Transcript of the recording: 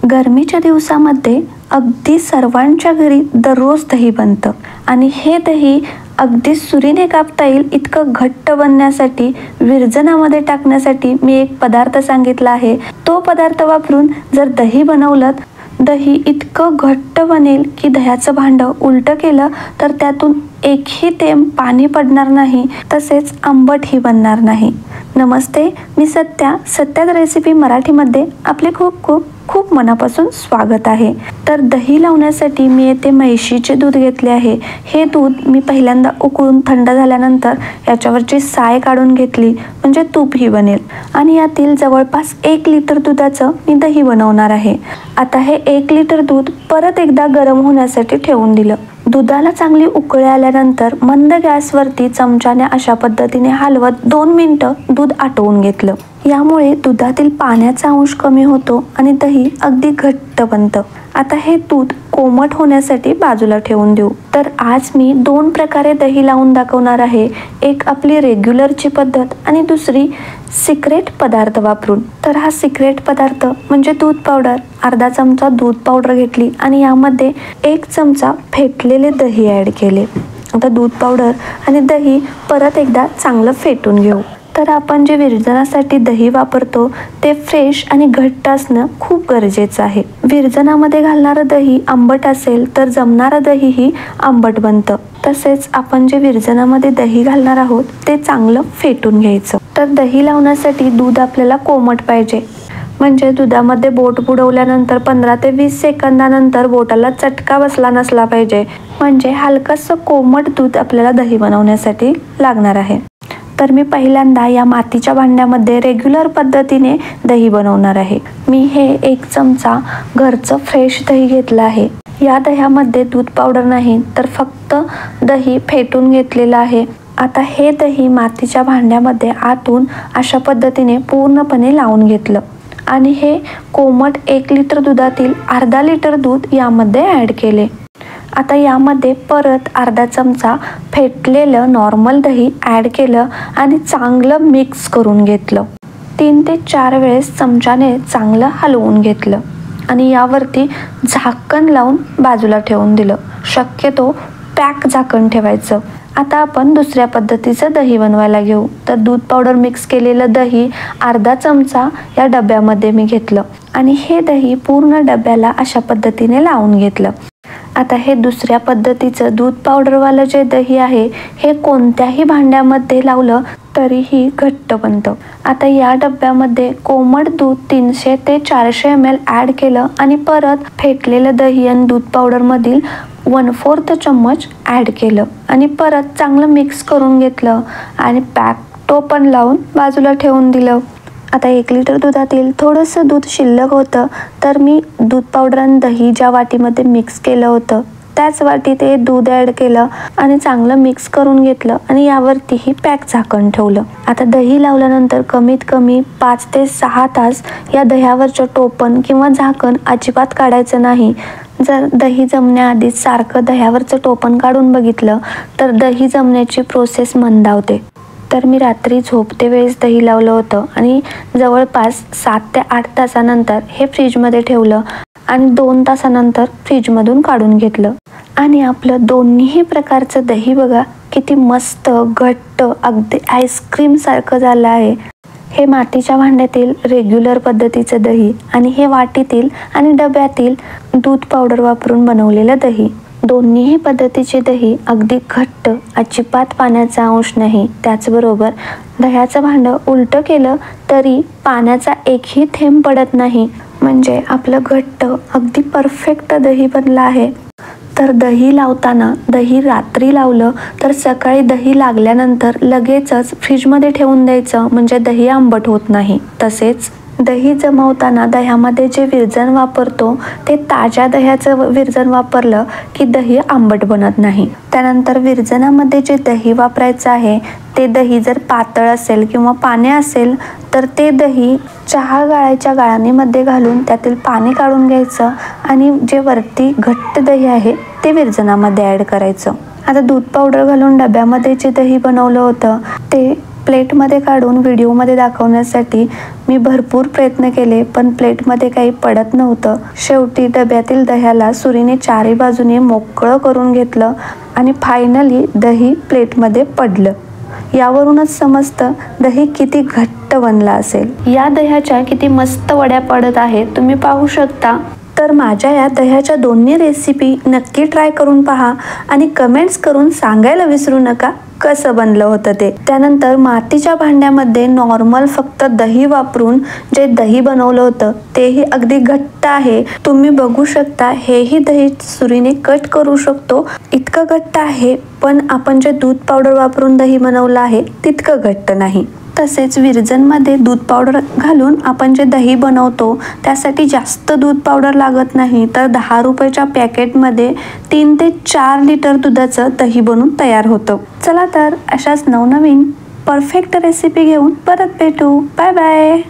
गरमीच्या दिवसामध्ये अगदी सर्वांच्या घरी दररोज दही बनतं आणि हे दही अगदी सुरीने कापता येईल इतकं घट्ट बनण्यासाठी विरजनामध्ये टाकण्यासाठी मी एक पदार्थ सांगितला आहे. तो पदार्थ वापरून जर दही बनवलं, दही इतकं घट्ट बनेल की दह्याचं भांडं उलटं केलं तर त्यातून एकही थेंब पाणी पडणार नाही, तसेच आंबटही बनणार नाही. नमस्ते, मी सत्यात रेसिपी मराठीमध्ये आपले खूप खूप खूप मनापासून स्वागत आहे. तर दही लावण्यासाठी मी येथे म्हैशीचे दूध घेतले आहे. हे दूध मी पहिल्यांदा उकळून थंड झाल्यानंतर याच्यावरची साय काढून घेतली, म्हणजे तूपही बनेल. आणि यातील जवळपास 1 लिटर दुधाचं मी दही बनवणार आहे. आता हे 1 लिटर दूध परत एकदा गरम होण्यासाठी ठेवून दिलं. दुधाला चांगली उकळी आल्यानंतर मंद गॅसवरती चमच्याने अशा पद्धतीने हलवत 2 मिनिटं दूध आटवून घेतलं. यामुळे दुधातील पाण्याचा अंश कमी होतो आणि दही अगदी घट्ट बनतं. आता हे दूध कोमट होण्यासाठी बाजूला ठेवून देऊ. तर आज मी 2 प्रकारे दही लावून दाखवणार आहे. एक आपली रेग्युलरची पद्धत आणि दुसरी सिक्रेट पदार्थ वापरून. तर हा सिक्रेट पदार्थ म्हणजे दूध पावडर. अर्धा चमचा दूध पावडर घेतली आणि यामध्ये 1 चमचा फेटलेले दही ॲड केले. आता दूध पावडर आणि दही परत एकदा चांगलं फेटून घेऊ. तर आपण जे विरजनासाठी दही वापरतो ते फ्रेश आणि घट्ट असणं खूप गरजेचं आहे. विरजनामध्ये घालणारं दही आंबट असेल तर जमणारं दहीही आंबट बनतं. तसेच आपण जे विरजनामध्ये दही घालणार आहोत ते चांगलं फेटून घ्यायचं. तर दही लावण्यासाठी दूध आपल्याला कोमट पाहिजे, म्हणजे दुधामध्ये बोट बुडवल्यानंतर 15 ते 20 सेकंदानंतर बोटाला चटका बसला नसला पाहिजे. म्हणजे हलकंसं कोमट दूध आपल्याला दही बनवण्यासाठी लागणार आहे. तर मी पहिल्यांदा या मातीच्या भांड्यामध्ये रेग्युलर पद्धतीने दही बनवणार आहे. मी हे 1 चमचा घरचं फ्रेश दही घेतलं आहे. या दह्यामध्ये दूध पावडर नाही तर फक्त दही फेटून घेतलेलं आहे. आता हे दही मातीच्या भांड्यामध्ये आतून अशा पद्धतीने पूर्णपणे लावून घेतलं आणि हे कोमट 1 लिटर दुधातील अर्धा लिटर दूध यामध्ये ॲड केले. आता यामध्ये परत अर्धा चमचा फेटलेलं नॉर्मल दही ॲड केलं आणि चांगलं मिक्स करून घेतलं. 3 ते 4 वेळेस चमच्याने चांगलं हलवून घेतलं आणि यावरती झाकण लावून बाजूला ठेवून दिलं. शक्यतो पॅक झाकण ठेवायचं. आता आपण दुसऱ्या पद्धतीचं दही बनवायला घेऊ. तर दूध पावडर मिक्स केलेलं दही अर्धा चमचा या डब्यामध्ये मी घेतलं आणि हे दही पूर्ण डब्याला अशा पद्धतीने लावून घेतलं. आता हे दुसऱ्या पद्धतीचं दूध पावडरवालं जे दही आहे हे कोणत्याही भांड्यामध्ये लावलं तरीही घट्ट बनतं. आता या डब्यामध्ये कोमट दूध 300 ते 400 ml ॲड केलं आणि परत फेटलेलं दही आणि दूध पावडरमधील 1/4 चम्मच ॲड केलं आणि परत चांगलं मिक्स करून घेतलं आणि पॅक टोपण लावून बाजूला ठेवून दिलं. आता 1 लिटर दुधातील थोडंसं दूध शिल्लक होतं, तर मी दूध पावडर आणि दही ज्या वाटीमध्ये मिक्स केलं होतं त्याच वाटीत ते दूध ॲड केलं आणि चांगलं मिक्स करून घेतलं आणि यावरतीही पॅक झाकण ठेवलं. आता दही लावल्यानंतर कमीत कमी 5 ते 6 तास या दह्यावरचं टोपण किंवा झाकण अजिबात काढायचं नाही. जर दही जमण्याआधीच सारखं दह्यावरचं टोपण काढून बघितलं तर दही जमण्याची प्रोसेस मंदावते. तर मी रात्री झोपते वेळेस दही लावलं होतं आणि जवळपास 7 ते 8 तासानंतर हे फ्रीजमध्ये ठेवलं आणि 2 तासानंतर फ्रीजमधून काढून घेतलं आणि आपलं दोन्ही प्रकारचं दही बघा किती मस्त घट्ट अगदी आईस्क्रीम सारखं झालं आहे. हे मातीच्या भांड्यातील रेग्युलर पद्धतीचं दही आणि हे वाटीतील आणि डब्यातील दूध पावडर वापरून बनवलेलं दही. दोन्हीही पद्धतीचे दही अगदी घट्ट, अजिबात पाण्याचा अंश नाही. त्याचबरोबर दह्याचं भांडं उलटं केलं तरी पाण्याचा एकही थेंब पडत नाही. म्हणजे आपलं घट्ट अगदी परफेक्ट दही बनलं आहे. तर दही लावताना दही रात्री लावलं तर सकाळी दही लागल्यानंतर लगेचच फ्रीजमध्ये ठेवून द्यायचं, म्हणजे दही आंबट होत नाही. तसेच दही जमवताना दह्यामध्ये जे विरजण वापरतो ते ताज्या दह्याचं विरजण वापरलं की दही आंबट बनत नाही. त्यानंतर विरजणामध्ये जे दही वापरायचं आहे ते दही जर पातळ असेल किंवा पाणी असेल तर ते दही चहा गाळायच्या गाळणीमध्ये घालून त्यातील पाणी काढून घ्यायचं आणि जे वरती घट्ट दही आहे ते विरजणामध्ये ॲड करायचं. आता दूध पावडर घालून डब्यामध्ये जे दही बनवलं होतं ते प्लेटमध्ये काढून व्हिडिओमध्ये दाखवण्यासाठी मी भरपूर प्रयत्न केले, पण प्लेटमध्ये काही पडत नव्हतं. शेवटी डब्यातील दह्याला सुरीने चारी बाजूने मोकळं करून घेतलं आणि फायनली दही प्लेटमध्ये पडलं. यावरूनच समजतं दही किती घट्ट बनलं असेल. या दह्याच्या किती मस्त वड्या पडत आहेत, तुम्ही पाहू शकता. तर माझ्या या दह्याच्या दोन्ही रेसिपी नक्की ट्राय करून पहा आणि कमेंट्स करून सांगायला विसरू नका कसं बनलं होतं ते. त्यानंतर मातीच्या भांड्यामध्ये नॉर्मल फक्त दही वापरून जे दही बनवलं होतं तेही अगदी घट्ट आहे. तुम्ही बघू शकता, हेही दही सुरीने कट करू शकतो, इतकं घट्ट आहे. पण आपण जे दूध पावडर वापरून दही बनवलं आहे तितकं घट्ट नाही. तसेच विरजनमध्ये दूध पावडर घालून आपण जे दही बनवतो त्यासाठी जास्त दूध पावडर लागत नाही. तर 10 रुपयाच्या पॅकेटमध्ये 3 ते 4 लिटर दुधाचं दही बनून तयार होतं. चला तर अशाच नवनवीन परफेक्ट रेसिपी घेऊन परत भेटू. Bye bye.